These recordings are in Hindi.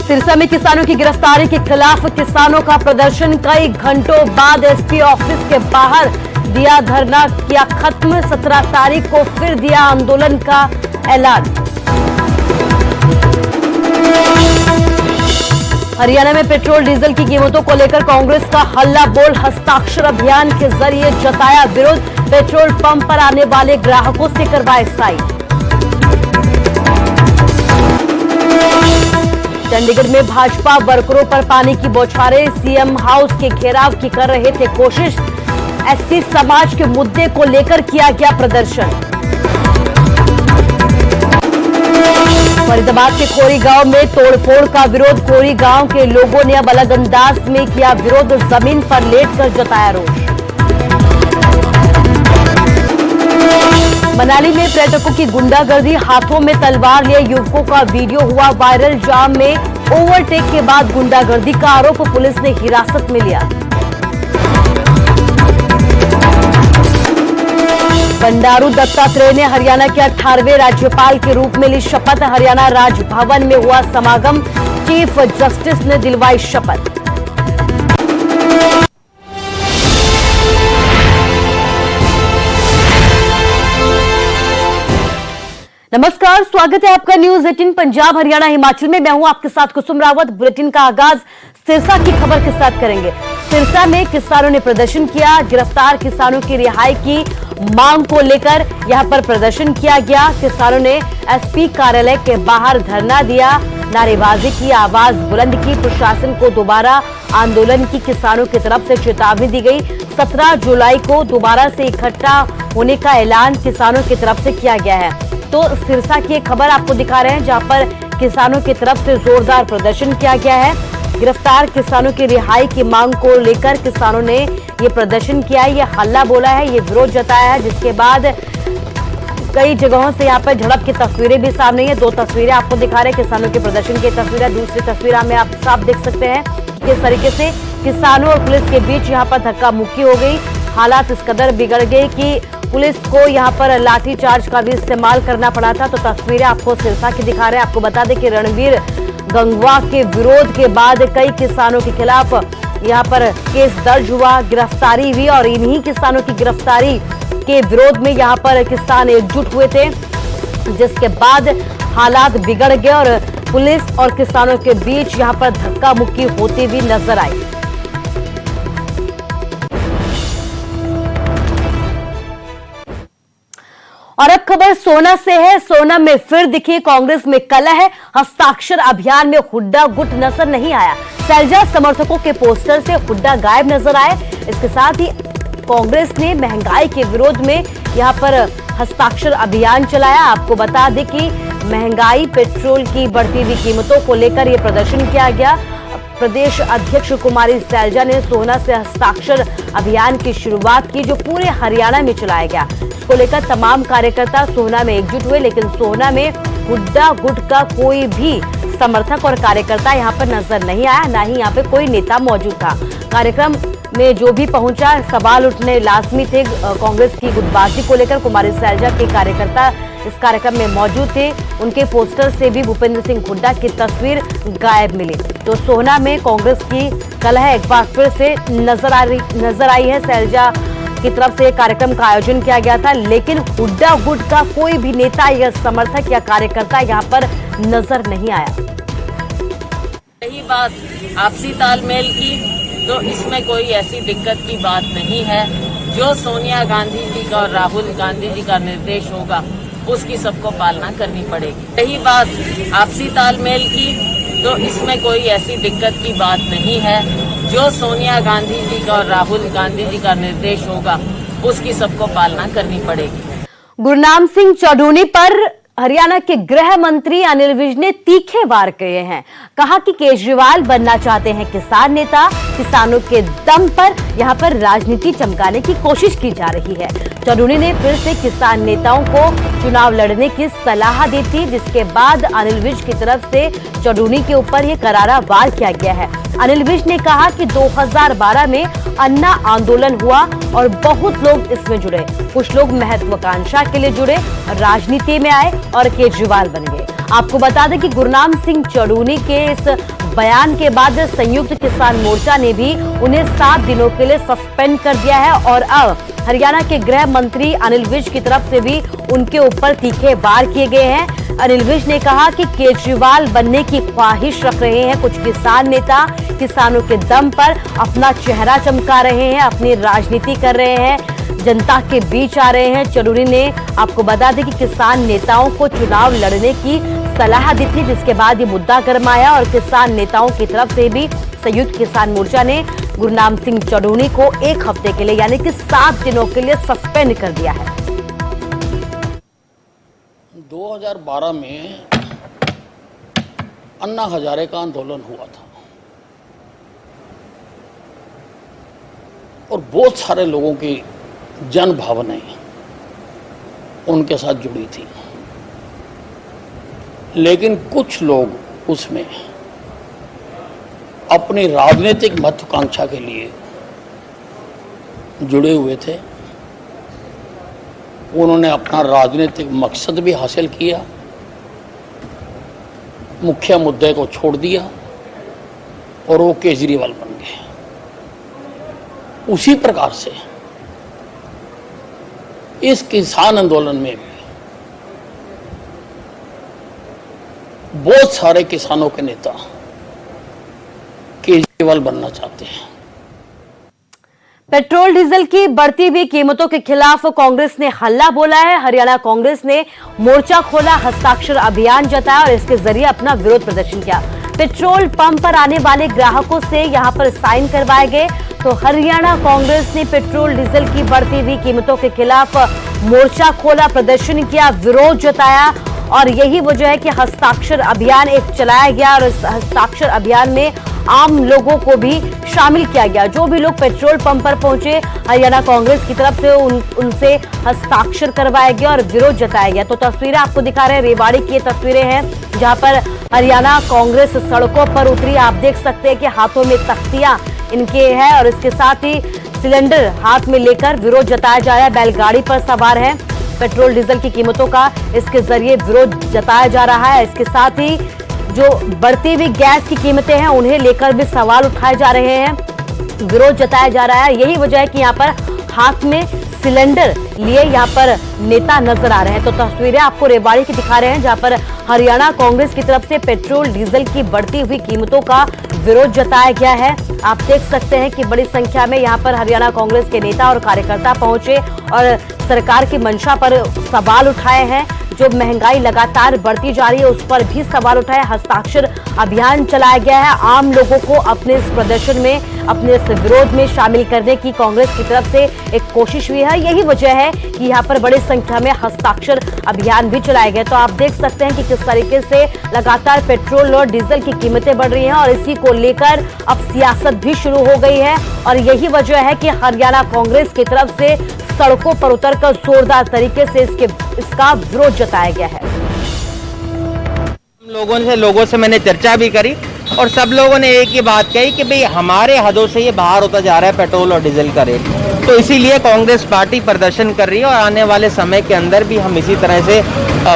सिरसा में किसानों की गिरफ्तारी के खिलाफ किसानों का प्रदर्शन। कई घंटों बाद एसपी ऑफिस के बाहर दिया धरना, किया खत्म। 17 तारीख को फिर दिया आंदोलन का ऐलान। हरियाणा में पेट्रोल डीजल की कीमतों को लेकर कांग्रेस का हल्ला बोल, हस्ताक्षर अभियान के जरिए जताया विरोध। पेट्रोल पंप पर आने वाले ग्राहकों से करवाए साइन। चंडीगढ़ में भाजपा वर्करों पर पानी की बौछारें, सीएम हाउस के घेराव की कर रहे थे कोशिश। एससी समाज के मुद्दे को लेकर किया गया प्रदर्शन। फरीदाबाद के खोरी गांव में तोड़फोड़ का विरोध, खोरी गांव के लोगों ने अब अलग अंदाज में किया विरोध, जमीन पर लेटकर जताया रोष। मनाली में पर्यटकों की गुंडागर्दी, हाथों में तलवार लिए युवकों का वीडियो हुआ वायरल। जाम में ओवरटेक के बाद गुंडागर्दी का आरोप, पुलिस ने हिरासत में लिया। बंडारू दत्तात्रेय ने हरियाणा के 18वें राज्यपाल के रूप में ली शपथ। हरियाणा राजभवन में हुआ समागम, चीफ जस्टिस ने दिलवाई शपथ। नमस्कार, स्वागत है आपका न्यूज 18 पंजाब हरियाणा हिमाचल में। मैं हूं आपके साथ कुसुम रावत। बुलेटिन का आगाज सिरसा की खबर के साथ करेंगे। सिरसा में किसानों ने प्रदर्शन किया, गिरफ्तार किसानों की रिहाई की मांग को लेकर यहां पर प्रदर्शन किया गया। किसानों ने एसपी कार्यालय के बाहर धरना दिया, नारेबाजी की, आवाज बुलंद की। प्रशासन को दोबारा आंदोलन की किसानों की तरफ से चेतावनी दी गई। 17 जुलाई को दोबारा से इकट्ठा होने का ऐलान किसानों की तरफ से किया गया है। तो सिरसा की एक खबर आपको दिखा रहे हैं, जहां पर किसानों की तरफ से जोरदार प्रदर्शन किया गया है। गिरफ्तार किसानों की रिहाई की मांग को लेकर किसानों ने ये प्रदर्शन किया है, ये हल्ला बोला है, ये विरोध जताया है, जिसके बाद कई जगहों से यहाँ पर झड़प की तस्वीरें भी सामने है। 2 तस्वीरें आपको दिखा रहे हैं किसानों के प्रदर्शन की तस्वीरें। दूसरी तस्वीर में आप साफ देख सकते हैं किस तरीके से किसानों और पुलिस के बीच यहाँ पर धक्का मुक्की हो गई। हालात इस कदर बिगड़ गए कि पुलिस को यहाँ पर लाठीचार्ज का भी इस्तेमाल करना पड़ा था। तो तस्वीरें आपको सिरसा की दिखा रहे हैं। आपको बता दें कि रणवीर गंगवा के विरोध के बाद कई किसानों के खिलाफ यहाँ पर केस दर्ज हुआ, गिरफ्तारी हुई और इन्हीं किसानों की गिरफ्तारी के विरोध में यहाँ पर किसान एकजुट हुए थे, जिसके बाद हालात बिगड़ गए और पुलिस और किसानों के बीच यहाँ पर धक्का मुक्की होती हुई नजर आई। और अब खबर सोना से है। सोना में फिर दिखी कांग्रेस में कलह है। हस्ताक्षर अभियान में हुड्डा गुट नजर नहीं आया। शैलजा समर्थकों के पोस्टर से हुड्डा गायब नजर आए। इसके साथ ही कांग्रेस ने महंगाई के विरोध में यहां पर हस्ताक्षर अभियान चलाया। आपको बता दें कि महंगाई, पेट्रोल की बढ़ती हुई कीमतों को लेकर यह प्रदर्शन किया गया। प्रदेश अध्यक्ष कुमारी शैलजा ने सोना से हस्ताक्षर अभियान की शुरुआत की, जो पूरे हरियाणा में चलाया गया। इसको लेकर तमाम कार्यकर्ता सोहना में एकजुट हुए, लेकिन सोहना में हुड्डा गुट का कोई भी समर्थक और कार्यकर्ता यहां पर नजर नहीं आया, ना ही यहां पे कोई नेता मौजूद था। कार्यक्रम में जो भी पहुंचा, सवाल उठने लाजमी थे। कांग्रेस की गुटबाजी को लेकर कुमारी शैलजा के कार्यकर्ता इस कार्यक्रम में मौजूद थे। उनके पोस्टर से भी भूपेंद्र सिंह हुड्डा की तस्वीर गायब मिली। तो सोहना में कांग्रेस की कलह एक बार फिर से नजर आई है। शैलजा की तरफ से कार्यक्रम का आयोजन किया गया था, लेकिन हुड्डा गुट का कोई भी नेता या समर्थक या कार्यकर्ता यहाँ पर नजर नहीं आया। यही बात आपसी तालमेल की, तो इसमें कोई ऐसी दिक्कत की बात नहीं है। जो सोनिया गांधी जी का और राहुल गांधी जी का निर्देश होगा, उसकी सबको पालना करनी पड़ेगी। यही बात आपसी तालमेल की, तो इसमें कोई ऐसी दिक्कत की बात नहीं है। जो सोनिया गांधी जी का और राहुल गांधी जी का निर्देश होगा, उसकी सबको पालना करनी पड़ेगी। गुरनाम सिंह चौधरी पर हरियाणा के गृह मंत्री अनिल विज ने तीखे वार किए हैं। कहा कि केजरीवाल बनना चाहते हैं किसान नेता, किसानों के दम पर यहां पर राजनीति चमकाने की कोशिश की जा रही है। चौधरी ने फिर से किसान नेताओं को चुनाव लड़ने की सलाह दी थी, जिसके बाद अनिल विज की तरफ से चौधरी के ऊपर यह करारा वार किया गया है। अनिल विज ने कहा कि 2012 में अन्ना आंदोलन हुआ और बहुत लोग इसमें जुड़े। कुछ लोग महत्वाकांक्षा के लिए जुड़े, राजनीति में आए और केजरीवाल बन गए। आपको बता दें कि गुरनाम सिंह चढ़ूनी के इस बयान के बाद संयुक्त किसान मोर्चा ने भी उन्हें 7 दिनों के लिए सस्पेंड कर दिया है और अब हरियाणा के गृह मंत्री अनिल विज की तरफ से भी उनके ऊपर तीखे वार किए गए हैं। अनिल विज ने कहा कि केजरीवाल बनने की ख्वाहिश रख रहे हैं कुछ किसान नेता, किसानों के दम पर अपना चेहरा चमका रहे हैं, अपनी राजनीति कर रहे हैं, जनता के बीच आ रहे हैं। चढ़ूनी ने आपको बता दें कि किसान नेताओं को चुनाव लड़ने की सलाह दी थी, जिसके बाद ये मुद्दा गरमाया और किसान नेताओं की तरफ से भी संयुक्त किसान मोर्चा ने गुरनाम सिंह चढ़ूनी को 1 हफ्ते के लिए यानी कि 7 दिनों के लिए सस्पेंड कर दिया है। 2012 में अन्ना हजारे का आंदोलन हुआ था और बहुत सारे लोगों की जन भावनाएं उनके साथ जुड़ी थी, लेकिन कुछ लोग उसमें अपनी राजनीतिक महत्वाकांक्षा के लिए जुड़े हुए थे। उन्होंने अपना राजनीतिक मकसद भी हासिल किया, मुख्य मुद्दे को छोड़ दिया और वो केजरीवाल बन गए। उसी प्रकार से इस किसान आंदोलन में भी बहुत सारे किसानों के नेता केजरीवाल बनना चाहते हैं। पेट्रोल डीजल की बढ़ती हुई कीमतों के खिलाफ कांग्रेस ने हल्ला बोला है। हरियाणा कांग्रेस ने मोर्चा खोला, हस्ताक्षर अभियान जताया और इसके जरिए अपना विरोध प्रदर्शन किया। पेट्रोल पंप पर आने वाले ग्राहकों से यहां पर साइन करवाए गए। तो हरियाणा कांग्रेस ने पेट्रोल डीजल की बढ़ती हुई कीमतों के खिलाफ मोर्चा खोला, प्रदर्शन किया, विरोध जताया और यही वजह है कि हस्ताक्षर अभियान एक चलाया गया और इस हस्ताक्षर अभियान में आम लोगों को भी शामिल किया गया। जो भी लोग पेट्रोल पंप पर पहुंचे, हरियाणा कांग्रेस की तरफ से उनसे हस्ताक्षर करवाया गया और विरोध जताया गया। तो तस्वीरें आपको दिखा रहे हैं, रेवाड़ी की तस्वीरें हैं जहां पर हरियाणा कांग्रेस सड़कों पर उतरी। आप देख सकते हैं कि हाथों में तख्तियां इनके हैं और इसके साथ ही सिलेंडर हाथ में लेकर विरोध जताया जा रहा है। बैलगाड़ी पर सवार हैं। पेट्रोल डीजल की कीमतों का इसके जरिए विरोध जताया जा रहा है। इसके साथ ही जो बढ़ती हुई गैस की कीमतें हैं उन्हें लेकर भी सवाल उठाए जा रहे हैं, विरोध जताया जा रहा है। यही वजह है कि यहाँ पर हाथ में सिलेंडर लिए यहाँ पर नेता नजर आ रहे हैं। तो तस्वीरें आपको रेवाड़ी की दिखा रहे हैं जहाँ पर हरियाणा कांग्रेस की तरफ से पेट्रोल डीजल की बढ़ती हुई कीमतों का विरोध जताया गया है। आप देख सकते हैं कि बड़ी संख्या में यहाँ पर हरियाणा कांग्रेस के नेता और कार्यकर्ता पहुंचे और सरकार की मंशा पर सवाल उठाए हैं। जो महंगाई लगातार बढ़ती जा रही है उस पर भी सवाल उठाए। हस्ताक्षर अभियान चलाया गया है। आम लोगों को अपने इस प्रदर्शन में, अपने इस विरोध में शामिल करने की कांग्रेस की तरफ से एक कोशिश हुई है। यही वजह है कि यहाँ पर बड़ी संख्या में हस्ताक्षर अभियान भी चलाए गए। तो आप देख सकते हैं कि किस तरीके से लगातार पेट्रोल और डीजल की कीमतें बढ़ रही हैं और इसी को लेकर अब सियासत भी शुरू हो गई है और यही वजह है कि हरियाणा कांग्रेस की तरफ से सड़कों पर उतरकर जोरदार तरीके से इसका विरोध जताया गया है। लोगों से मैंने चर्चा भी करी और सब लोगों ने एक ही बात कही कि भाई हमारे हदों से ये बाहर होता जा रहा है पेट्रोल और डीजल का रेट। तो इसीलिए कांग्रेस पार्टी प्रदर्शन कर रही है और आने वाले समय के अंदर भी हम इसी तरह से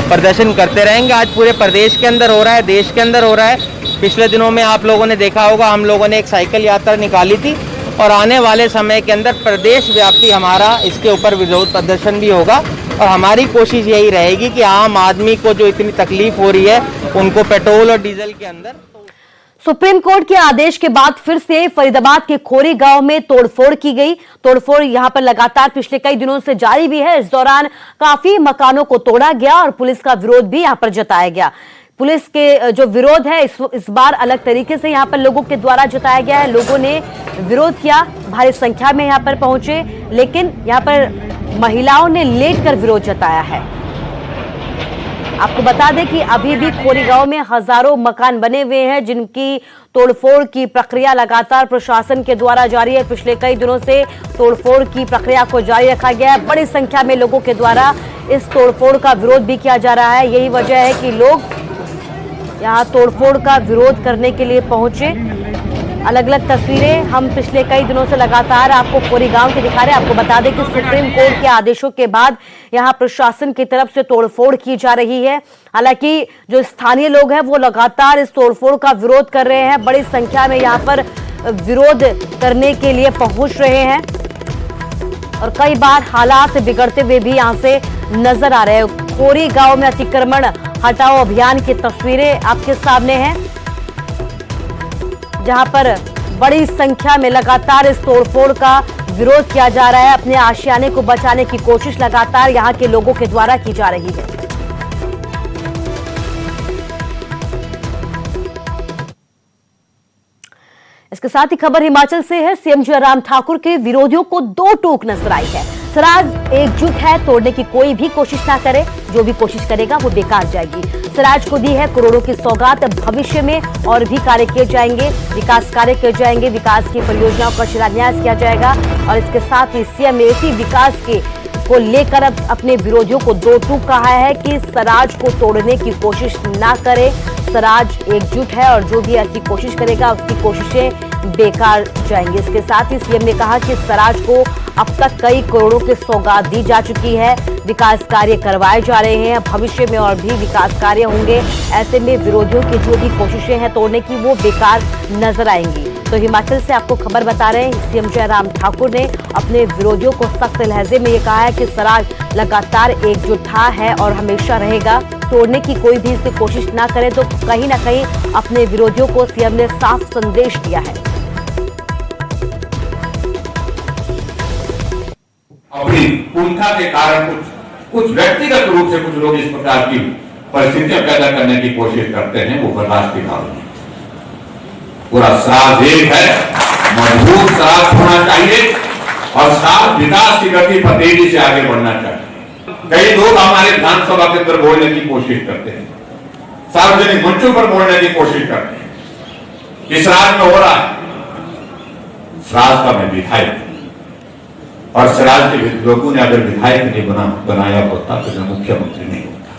प्रदर्शन करते रहेंगे। आज पूरे प्रदेश के अंदर हो रहा है, देश के अंदर हो रहा है। पिछले दिनों में आप लोगों ने देखा होगा, हम लोगों ने एक साइकिल यात्रा निकाली थी और आने वाले समय के अंदर प्रदेश व्यापी हमारा इसके ऊपर विरोध प्रदर्शन भी होगा और हमारी कोशिश यही रहेगी कि आम आदमी को जो इतनी तकलीफ हो रही है उनको पेट्रोल और डीजल के अंदर। सुप्रीम कोर्ट के आदेश के बाद फिर से फरीदाबाद के खोरी गांव में तोड़फोड़ की गई। तोड़फोड़ यहां पर लगातार पिछले कई दिनों से जारी भी है। इस दौरान काफी मकानों को तोड़ा गया और पुलिस का विरोध भी यहां पर जताया गया। पुलिस के जो विरोध है इस बार अलग तरीके से यहां पर लोगों के द्वारा जताया गया है। लोगों ने विरोध किया, भारी संख्या में यहां पर पहुंचे, लेकिन यहां पर महिलाओं ने लेटकर विरोध जताया है। आपको बता दें कि अभी भी खोरी गांव में हजारों मकान बने हुए हैं जिनकी तोड़फोड़ की प्रक्रिया लगातार प्रशासन के द्वारा जारी है। पिछले कई दिनों से तोड़फोड़ की प्रक्रिया को जारी रखा गया है। बड़ी संख्या में लोगों के द्वारा इस तोड़फोड़ का विरोध भी किया जा रहा है। यही वजह है कि लोग यहाँ तोड़फोड़ का विरोध करने के लिए पहुंचे। अलग अलग तस्वीरें हम पिछले कई दिनों से लगातार आपको कोरेगांव की दिखा रहे हैं। आपको बता दें कि सुप्रीम कोर्ट के आदेशों के बाद यहां प्रशासन की तरफ से तोड़फोड़ की जा रही है। हालांकि जो स्थानीय लोग हैं वो लगातार इस तोड़फोड़ का विरोध कर रहे हैं, बड़ी संख्या में यहां पर विरोध करने के लिए पहुंच रहे हैं और कई बार हालात बिगड़ते हुए भी यहां से नजर आ रहे हैं। कोरेगांव में अतिक्रमण हटाओ अभियान की तस्वीरें आपके सामने हैं, जहां पर बड़ी संख्या में लगातार इस तोड़फोड़ का विरोध किया जा रहा है। अपने आशियाने को बचाने की कोशिश लगातार यहां के लोगों के द्वारा की जा रही है। इसके साथ ही खबर हिमाचल से है। सीएम जयराम ठाकुर के विरोधियों को दो टोक नजर आई है। स्वराज एकजुट है, तोड़ने की कोई भी कोशिश ना करे, जो भी कोशिश करेगा वो बेकार जाएगी। स्वराज को दी है करोड़ों की सौगात, भविष्य में और भी कार्य किए जाएंगे, विकास कार्य किए जाएंगे, विकास की परियोजनाओं का शिलान्यास किया जाएगा। और इसके साथ ही सीएम ऐसी विकास को लेकर अब अपने विरोधियों को दो टूक कहा है कि स्वराज को तोड़ने की कोशिश ना करे, स्वराज एकजुट है और जो भी ऐसी कोशिश करेगा उसकी कोशिशें बेकार जाएंगी। इसके साथ ही सीएम ने कहा कि स्वराज को अब तक कई करोड़ों की सौगात दी जा चुकी है, विकास कार्य करवाए जा रहे हैं, भविष्य में और भी विकास कार्य होंगे। ऐसे में विरोधियों की जो भी कोशिशें हैं तोड़ने की वो बेकार नजर आएंगी। तो हिमाचल से आपको खबर बता रहे हैं, सीएम जयराम ठाकुर ने अपने विरोधियों को सख्त लहजे में ये कहा है कि स्वराज लगातार एकजुट था है और हमेशा रहेगा, तोड़ने की कोई भी इसकी कोशिश ना करे। तो कहीं ना कहीं अपने विरोधियों को सीएम ने साफ संदेश दिया है। अपनी कुंठा के कारण कुछ व्यक्तिगत रूप से कुछ लोग इस प्रकार की परिस्थितियां पैदा करने की कोशिश करते हैं, वो बर्दाश्त की बात नहीं। पूरा स्वराज एक है, मजबूत स्वराज होना चाहिए और साथ विकास की गति पर तेजी से आगे बढ़ना चाहिए। कई लोग हमारे विधानसभा के अंदर बोलने की कोशिश करते हैं, सार्वजनिक मंचों पर बोलने की कोशिश करते हैं, इस राज में हो रहा है। स्वराज का मैं विधायक हूं और स्वराज के लोगों ने अगर विधायक नहीं बनाया होता तो मैं मुख्यमंत्री नहीं होता।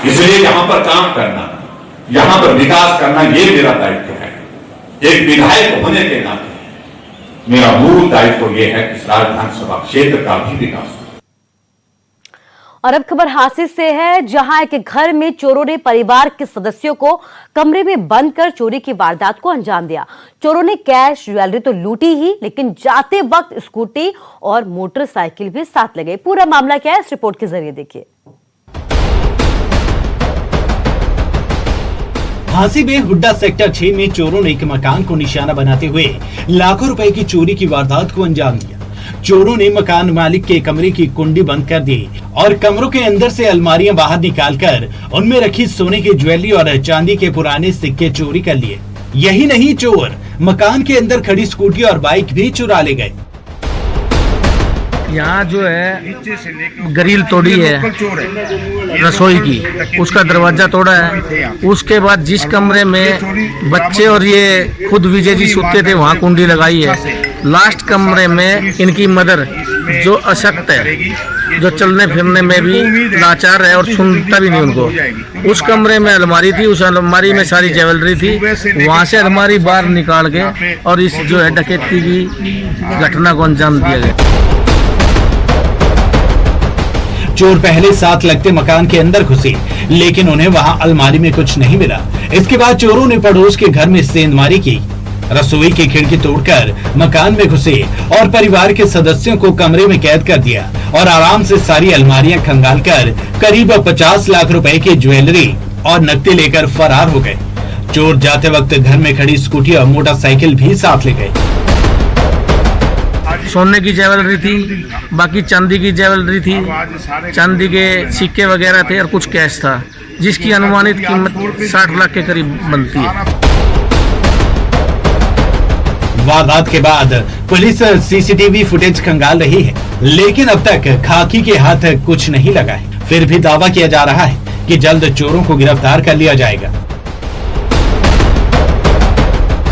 इसलिए यहां पर काम करना, यहां पर विकास करना, ये मेरा दायित्व है। एक विधायक होने के नाते मेरा मूल दायित्व यह है कि स्वराज विधानसभा क्षेत्र का भी विकास हो। और अब खबर हासिल से है, जहां एक घर में चोरों ने परिवार के सदस्यों को कमरे में बंद कर चोरी की वारदात को अंजाम दिया। चोरों ने कैश ज्वेलरी तो लूटी ही, लेकिन जाते वक्त स्कूटी और मोटरसाइकिल भी साथ लगे। पूरा मामला क्या है, इस रिपोर्ट के जरिए देखिए। झांसी में हुड्डा सेक्टर 6 में चोरों ने एक मकान को निशाना बनाते हुए लाखों रुपए की चोरी की वारदात को अंजाम दिया। चोरों ने मकान मालिक के कमरे की कुंडी बंद कर दी और कमरों के अंदर से अलमारियां बाहर निकालकर उनमें रखी सोने की ज्वेलरी और चांदी के पुराने सिक्के चोरी कर लिए। यही नहीं, चोर मकान के अंदर खड़ी स्कूटी और बाइक भी चुरा ले गए। यहाँ जो है ग्रिल तोड़ी है रसोई की, उसका दरवाजा तोड़ा है। उसके बाद जिस कमरे में बच्चे और ये खुद विजय जी सोते थे वहाँ कुंडी लगाई है। लास्ट कमरे में इनकी मदर जो अशक्त है, जो चलने फिरने में भी लाचार है और सुनता भी नहीं उनको, उस कमरे में अलमारी थी, उस अलमारी में सारी ज्वेलरी थी। वहाँ से अलमारी बाहर निकाल के और इस जो है डकैती की घटना को अंजाम दिया गया। चोर पहले साथ लगते मकान के अंदर घुसे, लेकिन उन्हें वहां अलमारी में कुछ नहीं मिला। इसके बाद चोरों ने पड़ोस के घर में सेंधमारी की, रसोई की खिड़की तोड़कर मकान में घुसे और परिवार के सदस्यों को कमरे में कैद कर दिया और आराम से सारी अलमारियां खंगालकर करीब 50 लाख रुपए की ज्वेलरी और नकदी लेकर फरार हो गए। चोर जाते वक्त घर में खड़ी स्कूटी और मोटरसाइकिल भी साथ ले गए। सोने की ज्वेलरी थी, बाकी चांदी की ज्वेलरी थी, चांदी के सिक्के वगैरह थे और कुछ कैश था, जिसकी अनुमानित कीमत 60 लाख के करीब बनती है। वारदात के बाद पुलिस सीसीटीवी फुटेज खंगाल रही है, लेकिन अब तक खाकी के हाथ कुछ नहीं लगा है। फिर भी दावा किया जा रहा है कि जल्द चोरों को गिरफ्तार कर लिया जाएगा।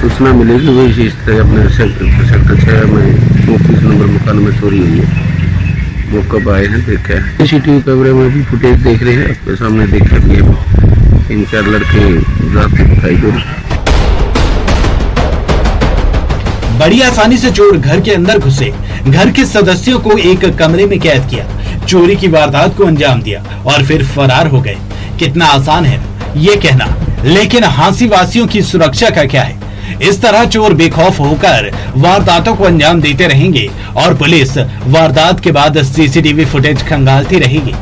सूचना मिलेगी वही इस तरह अपने सेक्टर 6 में 34 नंबर मकान में चोरी हुई है। वो कब आए हैं देखा है, सीसीटीवी कैमरे में भी फुटेज देख रहे हैं, आपके सामने देख रहे हैं 3-4 लड़के रात में दिखाई दे रहे हैं। बड़ी आसानी से चोर घर के अंदर घुसे, घर के सदस्यों को एक कमरे में कैद किया, चोरी की वारदात को अंजाम दिया और फिर फरार हो गए। कितना आसान है ये कहना, लेकिन हांसी वासियों की सुरक्षा का क्या है? इस तरह चोर बेखौफ होकर वारदातों को अंजाम देते रहेंगे और पुलिस वारदात के बाद सीसीटीवी फुटेज खंगालती रहेगी।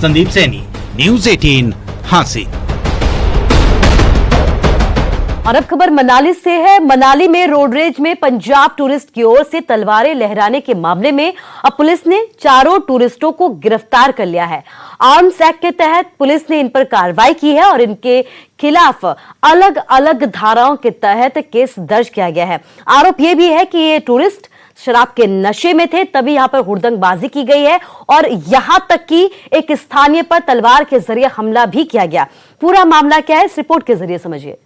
संदीप सैनी, न्यूज़ 18, हांसी। और अब खबर मनाली से है। मनाली में रोड रेज में पंजाब टूरिस्ट की ओर से तलवारें लहराने के मामले में अब पुलिस ने 4 टूरिस्टों को गिरफ्तार कर लिया है। आर्म्स एक्ट के तहत पुलिस ने इन पर कार्रवाई की है और इनके खिलाफ अलग अलग धाराओं के तहत केस दर्ज किया गया है। आरोप यह भी है कि ये टूरिस्ट शराब के नशे में थे, तभी यहां पर हुड़दंगबाजी की गई है और यहां तक कि एक स्थानीय पर तलवार के जरिए हमला भी किया गया। पूरा मामला क्या है, इस रिपोर्ट के जरिए समझिए।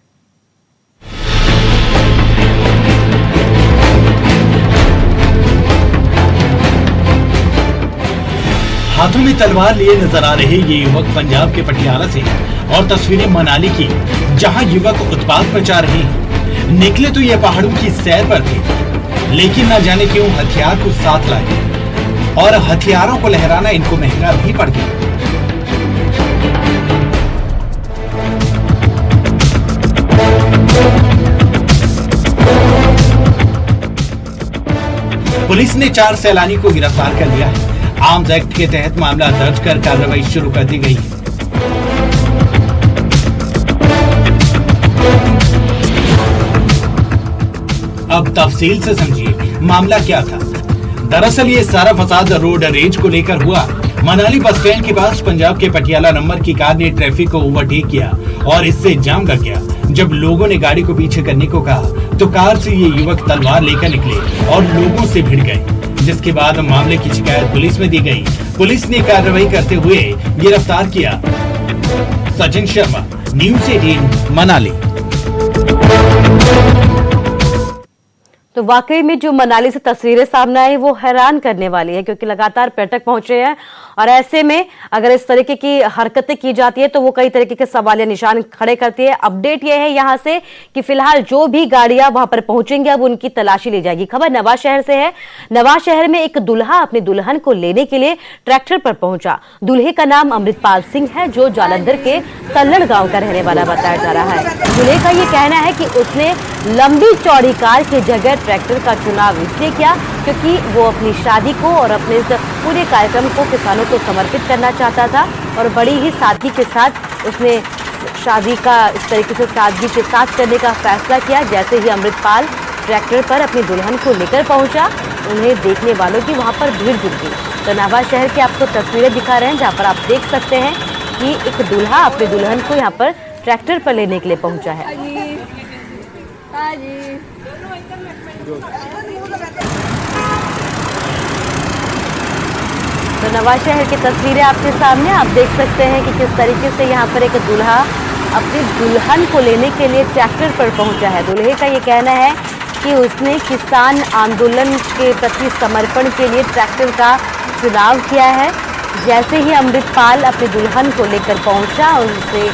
हाथों में तलवार लिए नजर आ रहे ये युवक पंजाब के पटियाला से हैं और तस्वीरें मनाली की, जहां युवक उत्पात मचा रहे हैं। निकले तो ये पहाड़ों की सैर पर थे, लेकिन न जाने क्यों हथियार को साथ लाए और हथियारों को लहराना इनको महंगा भी पड़ गया। पुलिस ने 4 सैलानी को गिरफ्तार कर लिया है। आर्म्स एक्ट के तहत मामला दर्ज कर कार्रवाई शुरू कर दी गई है। अब तफसील से समझिए मामला क्या था। दरअसल ये सारा फसाद रोड रेज को लेकर हुआ। मनाली बस स्टैंड के पास पंजाब के पटियाला नंबर की कार ने ट्रैफिक को ओवरटेक किया और इससे जाम लग गया। जब लोगों ने गाड़ी को पीछे करने को कहा तो कार से ये युवक तलवार लेकर निकले और लोगों से भिड़ गए, जिसके बाद मामले की शिकायत पुलिस में दी गई। पुलिस ने कार्रवाई करते हुए गिरफ्तार किया। सचिन शर्मा, न्यूज़ 18, मनाली। तो वाकई में जो मनाली से तस्वीरें सामने आई वो हैरान करने वाली है, क्योंकि लगातार पर्यटक पहुंचे हैं और ऐसे में अगर इस तरीके की हरकतें की जाती है तो वो कई तरीके के सवालिया निशान खड़े करती है। अपडेट ये है यहां से कि फिलहाल जो भी गाड़ियां वहां पर पहुंचेंगी अब उनकी तलाशी ली जाएगी। खबर नवा शहर से है। नवा शहर में एक दुल्हा अपनी दुल्हन को लेने के लिए ट्रैक्टर पर पहुंचा। दूल्हे का नाम अमृतपाल सिंह है, जो जालंधर के तल्लड़ गांव का रहने वाला बताया जा रहा है। दूल्हे का ये कहना है कि उसने लंबी चौड़ी कार की जगह ट्रैक्टर का चुनाव इसलिए किया क्योंकि वो अपनी शादी को और अपने इस पूरे कार्यक्रम को किसानों को समर्पित करना चाहता था और बड़ी ही सादगी के साथ उसने शादी का इस तरीके से सादगी के साथ करने का फैसला किया। जैसे ही अमृतपाल ट्रैक्टर पर अपनी दुल्हन को लेकर पहुंचा, उन्हें देखने वालों की वहां पर भीड़ जुट गई। तो नवा शहर की आपको तस्वीरें दिखा रहे हैं जहां पर आप देख सकते हैं कि एक दूल्हा अपनी दुल्हन को यहाँ पर ट्रैक्टर पर लेने के लिए पहुंचा है। तो नवा शहर की तस्वीरें आपके सामने आप देख सकते हैं कि किस तरीके से यहाँ पर एक दूल्हा अपनी दुल्हन को लेने के लिए ट्रैक्टर पर पहुंचा है। दूल्हे का ये कहना है कि उसने किसान आंदोलन के प्रति समर्पण के लिए ट्रैक्टर का चुनाव किया है। जैसे ही अमृतपाल अपनी दुल्हन को लेकर पहुंचा और उसे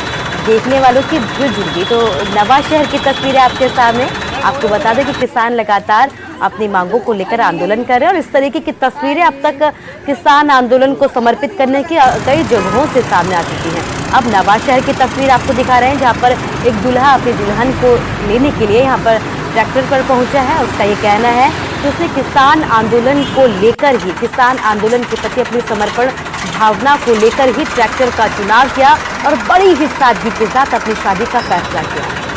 देखने वालों की भीड़ जुट गई। तो नवा शहर की तस्वीरें आपके सामने। आपको बता दें कि किसान लगातार अपनी मांगों को लेकर आंदोलन कर रहे हैं और इस तरीके की तस्वीरें अब तक किसान आंदोलन को समर्पित करने की कई जगहों से सामने आ चुकी हैं। अब नवा शहर की तस्वीर आपको दिखा रहे हैं जहां पर एक दूल्हा अपनी दुल्हन को लेने के लिए यहां पर ट्रैक्टर पर पहुंचा है। उसका ये कहना है कि उसने किसान आंदोलन को लेकर ही, किसान आंदोलन के प्रति अपनी समर्पण भावना को लेकर ही ट्रैक्टर का चुनाव किया और बड़ी ही सादगी के साथ अपनी शादी का फैसला किया।